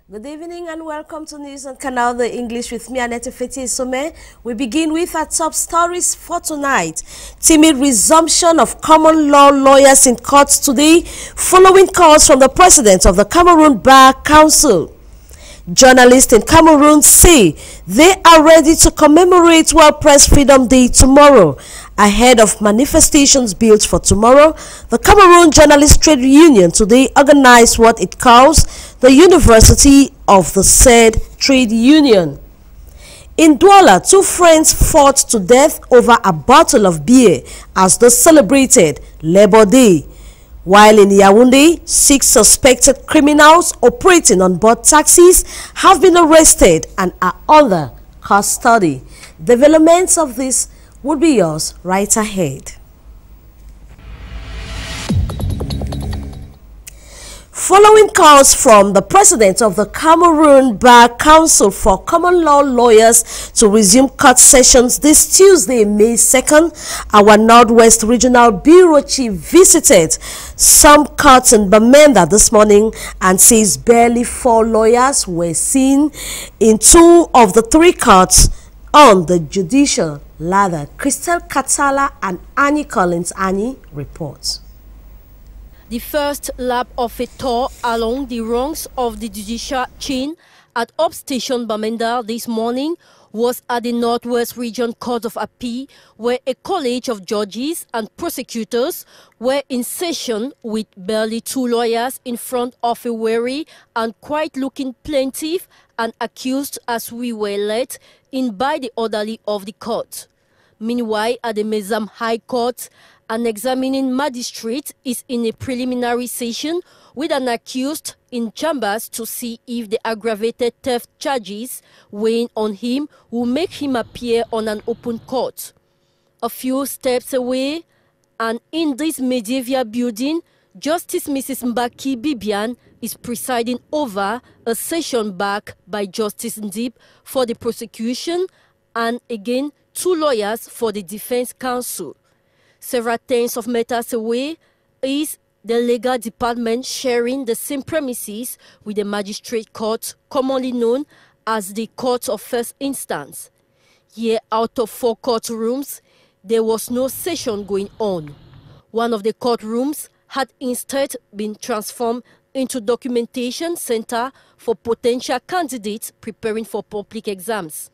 Good evening and welcome to News on Canal, the English with me, Annette Feti. We begin with our top stories for tonight. Timid resumption of common law lawyers in courts today following calls from the president of the Cameroon Bar Council. Journalists in Cameroon say they are ready to commemorate World Press Freedom Day tomorrow. Ahead of manifestations built for tomorrow, the Cameroon Journalists Trade Union today organized what it calls the University of the said trade union. In Douala, two friends fought to death over a bottle of beer as they celebrated Labor Day. While in Yaoundé, 6 suspected criminals operating on board taxis have been arrested and are under custody. Developments of this would be yours right ahead. Following calls from the president of the Cameroon Bar Council for common law lawyers to resume court sessions this Tuesday, May 2nd, our Northwest Regional Bureau Chief visited some courts in Bamenda this morning and says barely 4 lawyers were seen in 2 of the 3 courts on the judicial ladder. Christelle Katala and Annie Collins reports. The first lap of a tour along the rungs of the judicial chain at Upstation Bamenda this morning was at the Northwest Region Court of Appeal, where a college of judges and prosecutors were in session with barely 2 lawyers in front of a wary and quiet-looking plaintiff and accused, as we were let in by the orderly of the court. Meanwhile, at the Mezam High Court, an examining magistrate is in a preliminary session with an accused in chambers to see if the aggravated theft charges weighing on him will make him appear on an open court. A few steps away, and in this medieval building, Justice Mrs. Mbaki Bibian is presiding over a session backed by Justice Ndip for the prosecution and again 2 lawyers for the defense counsel. Several tens of meters away is the legal department sharing the same premises with the magistrate court, commonly known as the Court of First Instance. Here, out of 4 courtrooms, there was no session going on. One of the courtrooms had instead been transformed into documentation center for potential candidates preparing for public exams.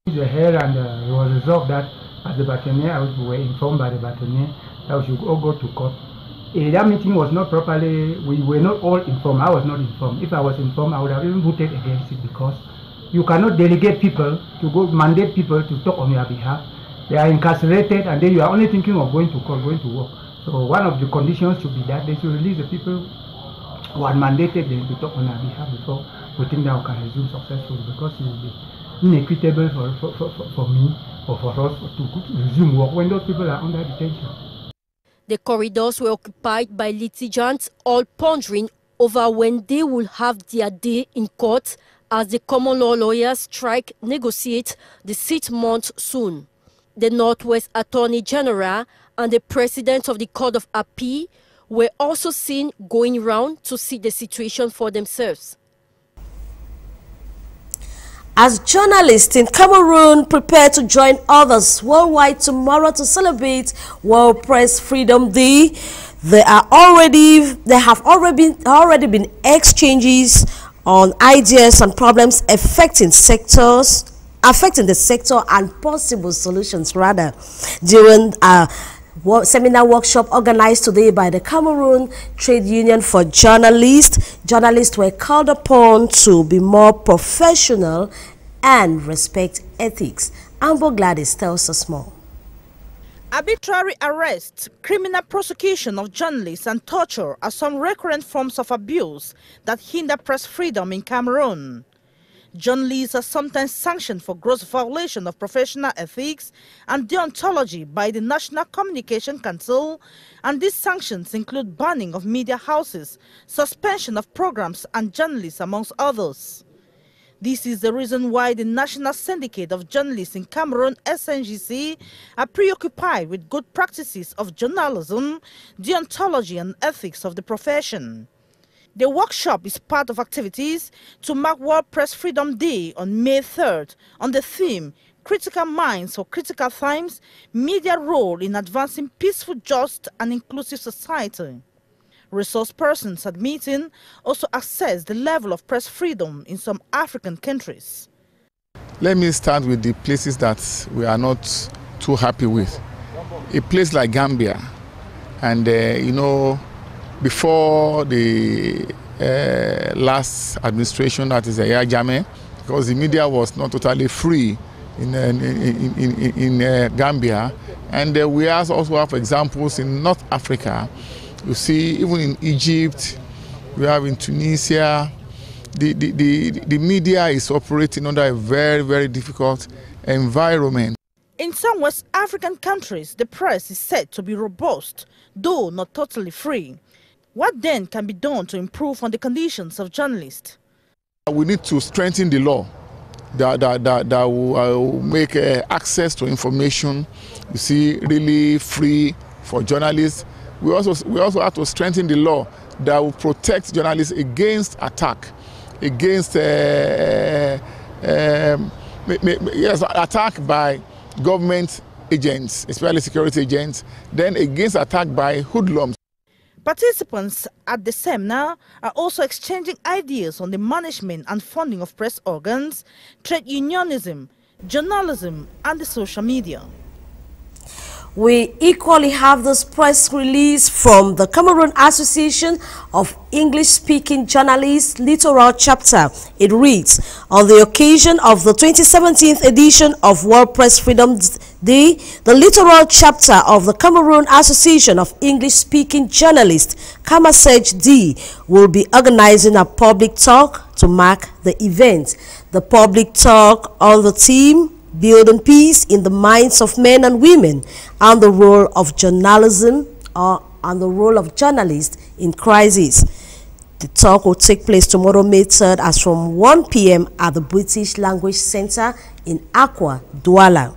The hair and it was resolved that as the bâtonnier, we were informed by the bâtonnier that we should all go to court. That meeting was not properly, we were not all informed. I was not informed. If I was informed, I would have even voted against it, because you cannot delegate people to go, mandate people to talk on your behalf. They are incarcerated and then you are only thinking of going to court, going to work. So one of the conditions should be that they should release the people who are mandated them to talk on our behalf before we think that we can resume successfully, because it will be inequitable for me or for us to resume work when those people are under detention. The corridors were occupied by litigants, all pondering over when they will have their day in court as the common law lawyers strike negotiate the 6th month soon. The Northwest Attorney General and the President of the Court of Appeal were also seen going round to see the situation for themselves. As journalists in Cameroon prepare to join others worldwide tomorrow to celebrate World Press Freedom Day, there have already been exchanges on ideas and problems affecting the sector and possible solutions during a seminar workshop organized today by the Cameroon Trade Union for Journalists. Journalists were called upon to be more professional and respect ethics. Ambo Gladys tells us more. Arbitrary arrests, criminal prosecution of journalists and torture are some recurrent forms of abuse that hinder press freedom in Cameroon. Journalists are sometimes sanctioned for gross violation of professional ethics and deontology by the National Communication Council, and these sanctions include banning of media houses, suspension of programs and journalists, amongst others. This is the reason why the National Syndicate of Journalists in Cameroon, SNGC, are preoccupied with good practices of journalism, deontology and ethics of the profession. The workshop is part of activities to mark World Press Freedom Day on May 3rd on the theme Critical Minds for Critical Times, Media Role in Advancing Peaceful, Just and Inclusive Society. Resource persons at meeting also assess the level of press freedom in some African countries. Let me start with the places that we are not too happy with. A place like Gambia, and before the last administration, that is Yahya Jammeh, because the media was not totally free in Gambia, and we also have examples in North Africa. You see, even in Egypt, we have in Tunisia, the media is operating under a very, very difficult environment. In some West African countries, the press is said to be robust, though not totally free. What then can be done to improve on the conditions of journalists? We need to strengthen the law that will make access to information, you see, really free for journalists. We also have to strengthen the law that will protect journalists against attack, against attack by government agents, especially security agents, then against attack by hoodlums. Participants at the seminar are also exchanging ideas on the management and funding of press organs, trade unionism, journalism, and the social media. We equally have this press release from the Cameroon Association of English-Speaking Journalists Littoral Chapter. It reads, on the occasion of the 2017 edition of World Press Freedom Day, the Littoral Chapter of the Cameroon Association of English-Speaking Journalists, Kamasej D, will be organizing a public talk to mark the event. The public talk on the theme Building Peace in the Minds of Men and Women and the Role of Journalism and the role of journalists in crisis. The talk will take place tomorrow, May 3rd, as from 1 p.m. at the British Language Center in Accra, Douala.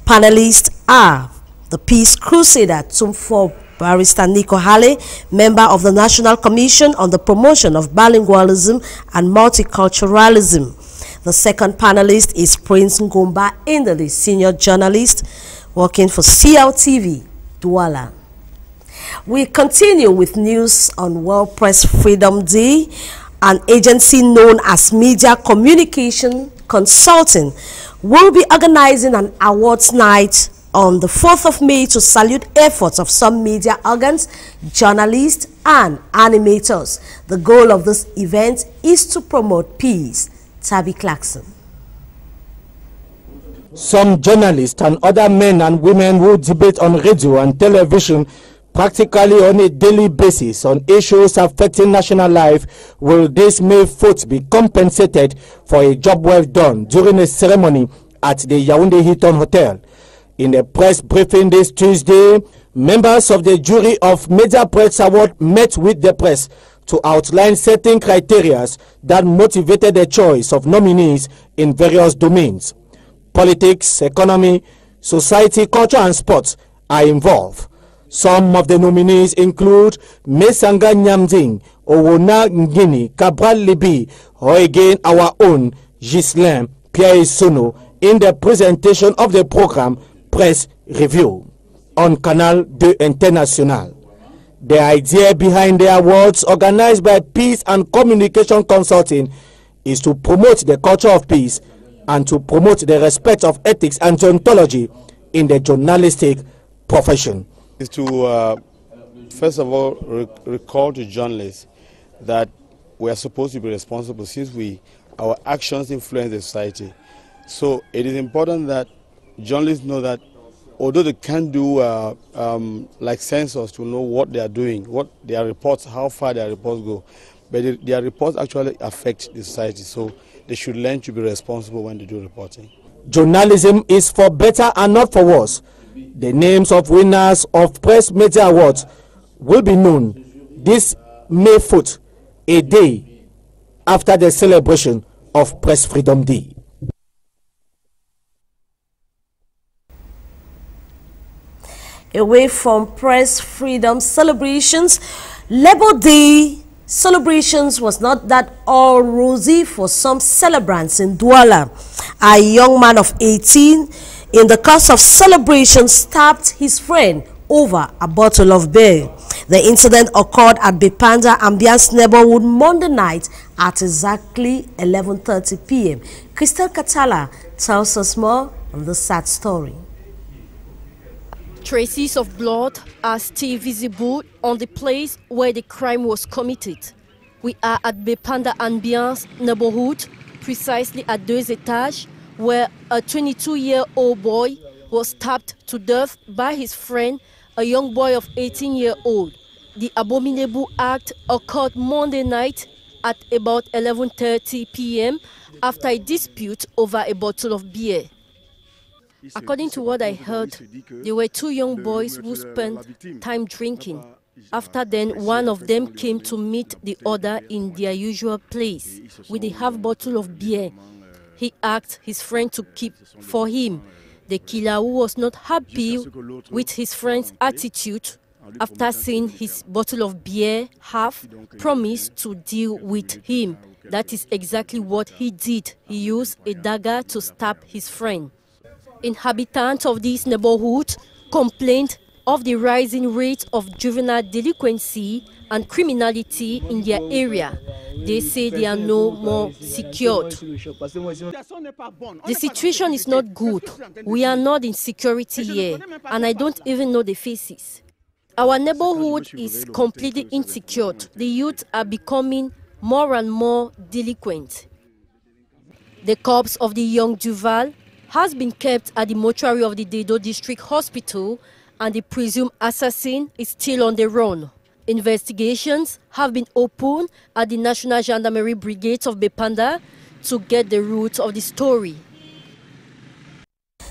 Panelists are the Peace Crusader Tumfor Barrister Nico Hale, member of the National Commission on the Promotion of Bilingualism and Multiculturalism. The second panelist is Prince Ngomba Indali, senior journalist working for CLTV, Douala. We continue with news on World Press Freedom Day. An agency known as Media Communication Consulting will be organizing an awards night on the 4th of May to salute efforts of some media organs, journalists, and animators. The goal of this event is to promote peace. Tabby Clarkson. Some journalists and other men and women who debate on radio and television practically on a daily basis on issues affecting national life will this May 4th be compensated for a job well done during a ceremony at the Yaoundé Hilton Hotel. In a press briefing this Tuesday, members of the jury of Media Press Award met with the press to outline certain criteria that motivated the choice of nominees in various domains. Politics, economy, society, culture, and sports are involved. Some of the nominees include Mesanga Nyamding, Owona Ngini, Cabral Libi, or again our own Ghislain Pierre Sono in the presentation of the program Press Review on Canal 2 International. The idea behind the awards organized by Peace and Communication Consulting is to promote the culture of peace and to promote the respect of ethics and deontology in the journalistic profession. Is to first of all recall to journalists that we are supposed to be responsible since our actions influence the society. So it is important that journalists know that although they can't do like census to know what they are doing, what their reports, how far their reports go, but their reports actually affect the society. So they should learn to be responsible when they do reporting. Journalism is for better and not for worse. The names of winners of Press Media Awards will be known this May 4th, a day after the celebration of Press Freedom Day. Away from press freedom celebrations, Labor Day Celebrations was not that all rosy for some celebrants in Douala. A young man of 18, in the course of celebration, stabbed his friend over a bottle of beer. The incident occurred at Bepanda Ambiance neighborhood Monday night at exactly 11:30 p.m. Crystal Katala tells us more on this sad story. Traces of blood are still visible on the place where the crime was committed. We are at Bepanda Ambiance neighborhood, precisely at Deux Étages, where a 22-year-old boy was stabbed to death by his friend, a young boy of 18-year-old. The abominable act occurred Monday night at about 11:30 p.m. after a dispute over a bottle of beer. According to what I heard, there were two young boys who spent time drinking. After then, one of them came to meet the other in their usual place with a half bottle of beer. He asked his friend to keep for him. The killer, who was not happy with his friend's attitude, after seeing his bottle of beer half, promised to deal with him. That is exactly what he did. He used a dagger to stab his friend. Inhabitants of this neighborhood complained of the rising rate of juvenile delinquency and criminality in their area. They say they are no more secured. The situation is not good. We are not in security here, and I don't even know the faces. Our neighborhood is completely insecure. The youth are becoming more and more delinquent. The corpse of the young Duval has been kept at the mortuary of the Dedo District Hospital, and the presumed assassin is still on the run. Investigations have been opened at the National Gendarmerie Brigade of Bepanda to get the root of the story.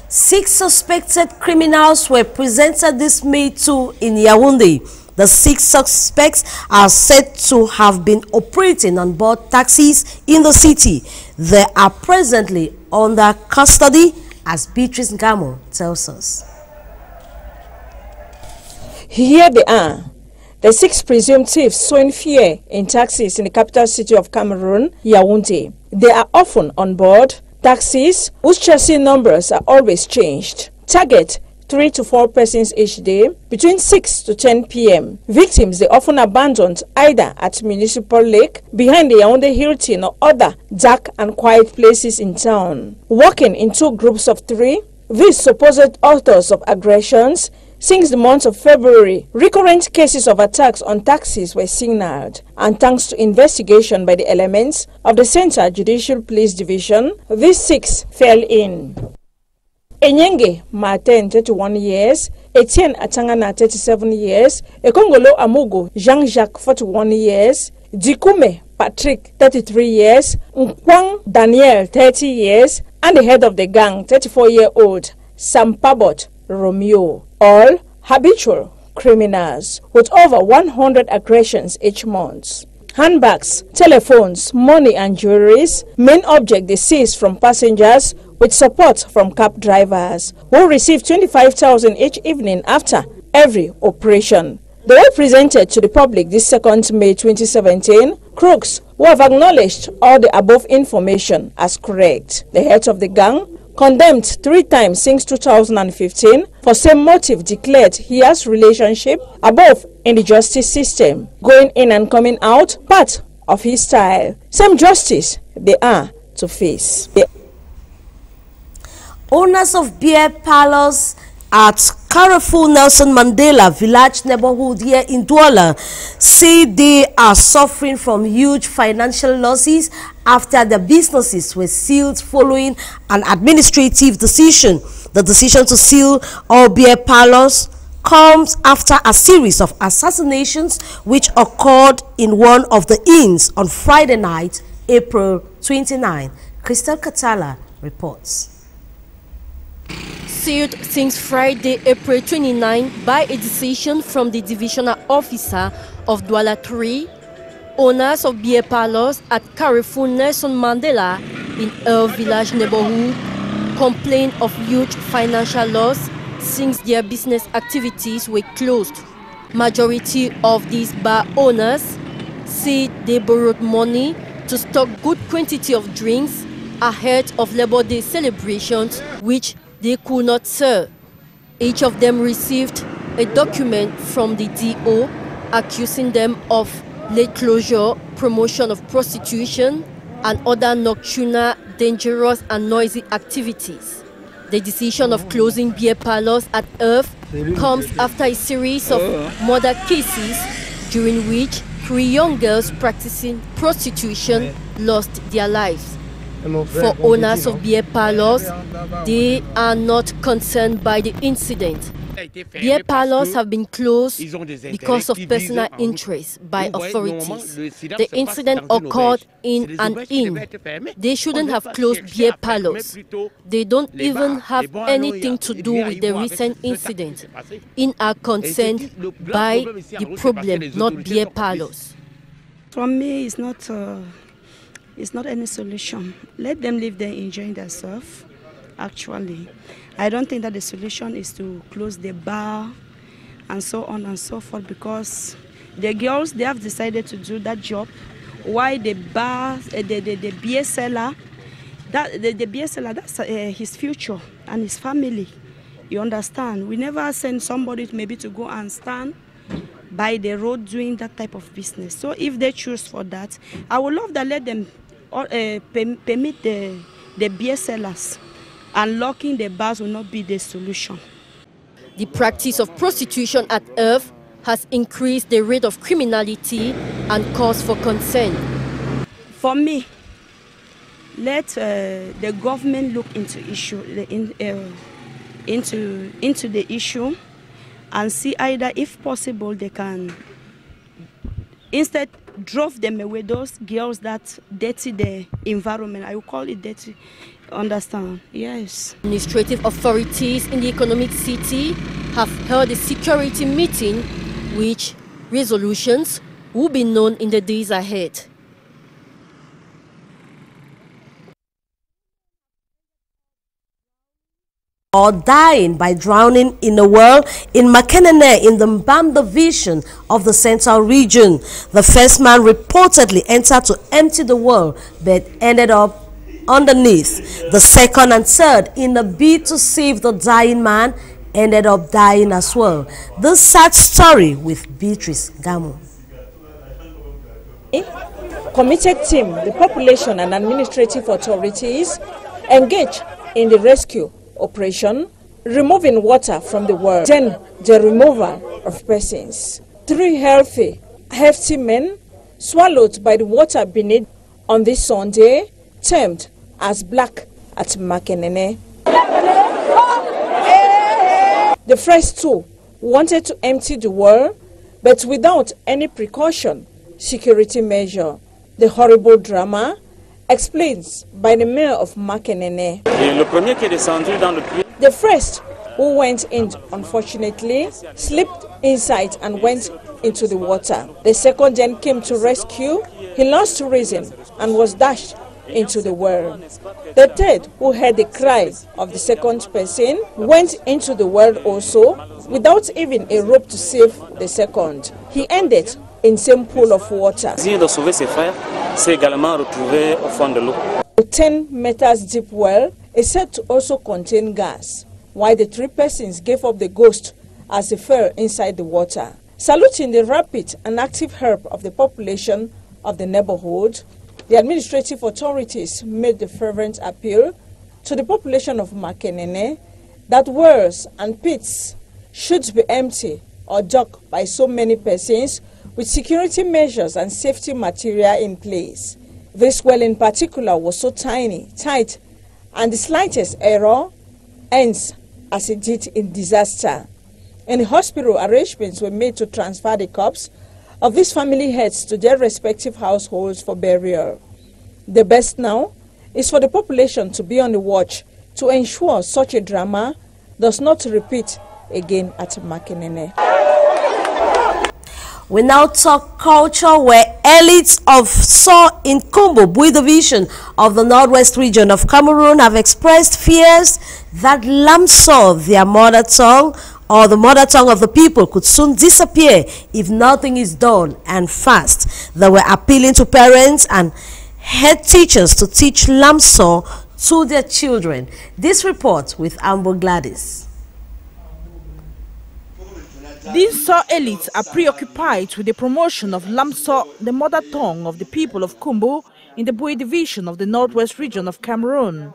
6 suspected criminals were presented this May 2 in Yaoundé. The 6 suspects are said to have been operating on board taxis in the city. They are presently under custody, as Beatrice Ngamo tells us. Here they are, the 6 presumed thieves sowing fear in taxis in the capital city of Cameroon, Yaoundé. They are often on board taxis whose chassis numbers are always changed. Target 3 to 4 persons each day between 6 to 10 p.m. Victims they often abandoned either at Municipal Lake, behind the Yaoundé Hilton, or other dark and quiet places in town. Working in 2 groups of 3, these supposed authors of aggressions, since the month of February, recurrent cases of attacks on taxis were signaled, and thanks to investigation by the elements of the Central Judicial Police Division, these 6 fell in. Enyenge Martin, 31 years, Etienne Atangana, 37 years, Ekongolo Amugo Jean-Jacques, 41 years, Dikume Patrick, 33 years, Nkwang Daniel, 30 years, and the head of the gang, 34-year-old Sampabot Romeo, all habitual criminals with over 100 aggressions each month. Handbags, telephones, money and jewelries, main object they seized from passengers with support from cab drivers, who receive 25,000 each evening after every operation. They were presented to the public this 2nd May 2017, crooks who have acknowledged all the above information as correct. The head of the gang, condemned 3 times since 2015 for same motive, declared he has relationship above in the justice system, going in and coming out, part of his style. Same justice they are to face. Owners of beer parlors at Carrefour Nelson Mandela Village neighborhood here in Douala say they are suffering from huge financial losses after their businesses were sealed following an administrative decision. The decision to seal all beer parlors comes after a series of assassinations which occurred in one of the inns on Friday night, April 29. Crystal Katala reports. Sealed since Friday, April 29, by a decision from the divisional officer of Douala 3, owners of beer parlors at Carrefour Nelson Mandela in El Village neighborhood complain of huge financial loss since their business activities were closed. Majority of these bar owners said they borrowed money to stock good quantity of drinks ahead of Labor Day celebrations, which they could not sell. Each of them received a document from the DO accusing them of late closure, promotion of prostitution, and other nocturnal, dangerous and noisy activities. The decision of closing beer parlors at Earth comes after a series of murder cases during which 3 young girls practicing prostitution lost their lives. For owners of beer parlors, they are not concerned by the incident. Beer parlors have been closed because of personal interest by authorities. The incident occurred in an inn. They shouldn't have closed beer parlors. They don't even have anything to do with the recent incident. In are concerned by the problem, not beer parlors. For me, it's not any solution. Let them live there enjoying themselves, actually. I don't think that the solution is to close the bar and so on and so forth, because the girls, they have decided to do that job. Why the bar, the beer seller, the beer seller, that's his future and his family. You understand? We never send somebody maybe to go and stand by the road doing that type of business. So if they choose for that, I would love that let them permit the beer sellers. And locking the bars will not be the solution. The practice of prostitution at Earth has increased the rate of criminality and cause for concern. For me, let the government look into the issue and see either, if possible, they can instead drove them away, those girls that dirty the environment. I will call it dirty. Understand? Yes. Administrative authorities in the economic city have held a security meeting, which resolutions will be known in the days ahead. Or dying by drowning in a well in Makenene in the Mbam division of the Central Region. The first man reportedly entered to empty the well but ended up underneath. The second and third, in a bid to save the dying man, ended up dying as well. This sad story with Beatrice Gamu. Committed team, the population and administrative authorities engaged in the rescue operation, removing water from the well, then the removal of persons. 3 hefty men swallowed by the water beneath on this Sunday, termed as black at Makenene. The first 2 wanted to empty the well, but without any precaution, security measure. The horrible drama explains by the mayor of Makenene. The first who went in, unfortunately, slipped inside and went into the water. The second then came to rescue. He lost reason and was dashed into the well. The third, who heard the cry of the second person, went into the well also without even a rope to save the second. He ended in same pool of water. 10 meters deep well is said to also contain gas, while the 3 persons gave up the ghost as they fell inside the water. Saluting the rapid and active help of the population of the neighborhood, the administrative authorities made the fervent appeal to the population of Makenene that wells and pits should be empty or dug by so many persons with security measures and safety material in place. This well in particular was so tiny, tight, and the slightest error ends as it did in disaster. In the hospital, arrangements were made to transfer the corpse of these family heads to their respective households for burial. The best now is for the population to be on the watch to ensure such a drama does not repeat again at Makenene. We now talk culture, where elites of So in Kumbo, Bui division of the northwest region of Cameroon, have expressed fears that Lamso, their mother tongue, or the mother tongue of the people could soon disappear if nothing is done, and fast. They were appealing to parents and head teachers to teach Lamso to their children. This report with Amber Gladys. These Saw elites are preoccupied with the promotion of Lamso, the mother tongue of the people of Kumbu in the Bui division of the northwest region of Cameroon.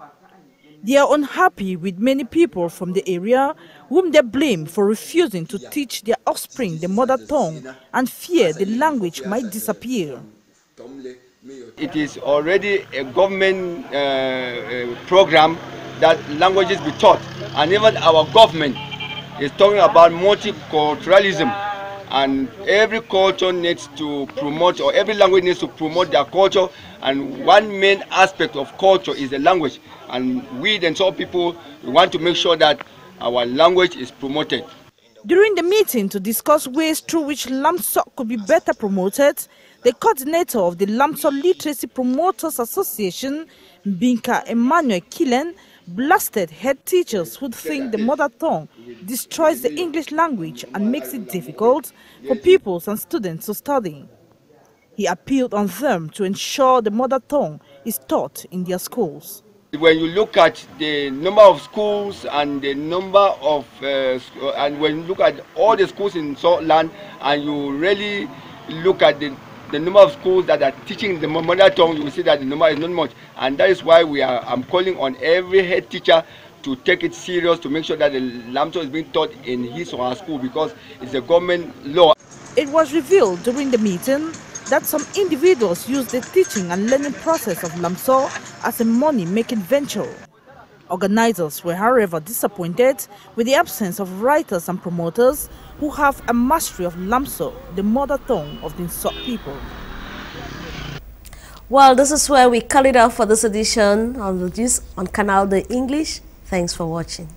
They are unhappy with many people from the area whom they blame for refusing to teach their offspring the mother tongue and fear the language might disappear. It is already a government program that languages be taught, and even our government is talking about multiculturalism, and every culture needs to promote, or every language needs to promote their culture, and one main aspect of culture is the language, and we then some people we want to make sure that our language is promoted. During the meeting to discuss ways through which Lamso could be better promoted, the coordinator of the Lamso Literacy Promoters Association, Binka Emmanuel Killen, blasted head teachers who think the mother tongue destroys the English language and makes it difficult for pupils and students to study. He appealed on them to ensure the mother tongue is taught in their schools. When you look at the number of schools and the number of, and when you look at all the schools in Southland, and you really look at the number of schools that are teaching the mother tongue, you will see that the number is not much. And that is why I'm calling on every head teacher to take it serious, to make sure that the Lamso is being taught in his or her school, because it's a government law. It was revealed during the meeting that some individuals use the teaching and learning process of Lamso as a money-making venture. Organizers were, however, disappointed with the absence of writers and promoters who have a mastery of Lamso, the mother tongue of the Nsot people. Well, this is where we call it off for this edition of the News on Canal the English. Thanks for watching.